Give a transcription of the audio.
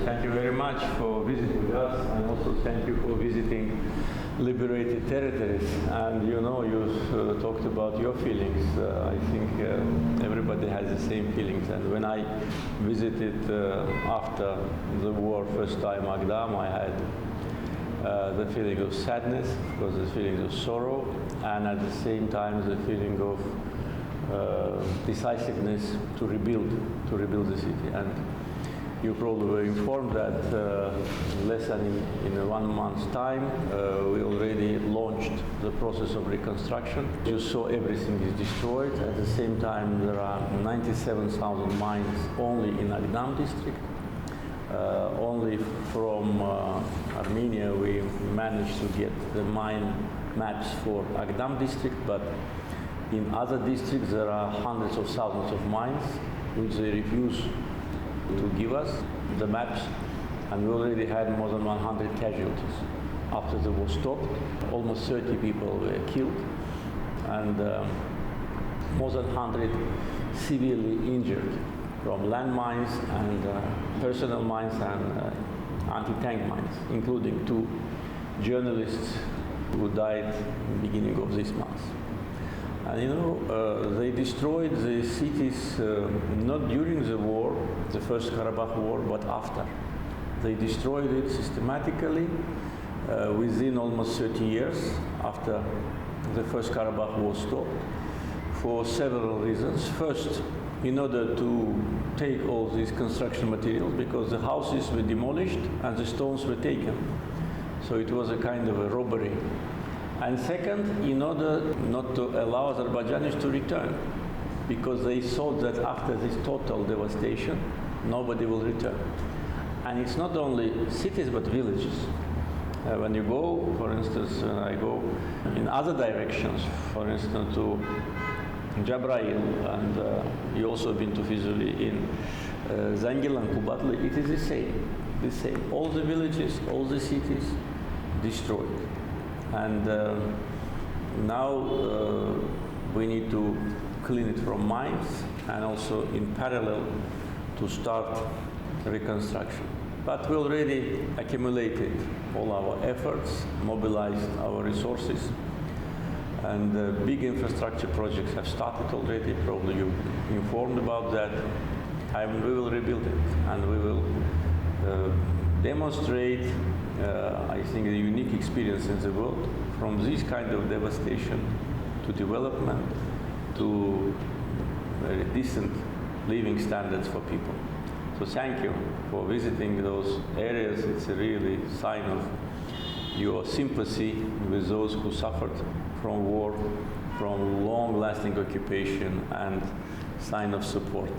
thank you very much for visiting us, and also thank you for visiting liberated territories. And you know, you talked about your feelings. I think everybody has the same feelings. And when I visited after the war first time Agdam, I had the feeling of sadness, because the feeling of sorrow, and at the same time the feeling of decisiveness to rebuild the city. And you probably were informed that less than in 1 month's time, we already launched the process of reconstruction. You saw everything is destroyed. At the same time, there are 97,000 mines only in Agdam district. Only from Armenia we managed to get the mine maps for Agdam district, but in other districts there are hundreds of thousands of mines which they refuse to give us the maps, and we already had more than 100 casualties. After the war stopped, almost 30 people were killed, and more than 100 severely injured from landmines and personal mines and anti-tank mines, including 2 journalists who died in the beginning of this month. And you know, they destroyed the cities not during the war, the First Karabakh War, but after. They destroyed it systematically within almost 30 years after the First Karabakh War stopped, for several reasons. First, in order to take all these construction materials, because the houses were demolished and the stones were taken. So it was a kind of a robbery. And second, in order not to allow Azerbaijanis to return, because they thought that after this total devastation, nobody will return. And it's not only cities, but villages. When you go, for instance, when I go in other directions, for instance, to Jabrail, and you also been to Fizuli, in Zangilan, Kubatli, it is the same. All the villages, all the cities destroyed. And now we need to clean it from mines, and also in parallel to start reconstruction. But we already accumulated all our efforts, mobilized our resources, and big infrastructure projects have started already. Probably you're informed about that. And we will rebuild it, and we will demonstrate, I think, the unique experience in the world, from this kind of devastation to development to very decent living standards for people. So thank you for visiting those areas. It's a really sign of your sympathy with those who suffered from war, from long-lasting occupation, and sign of support.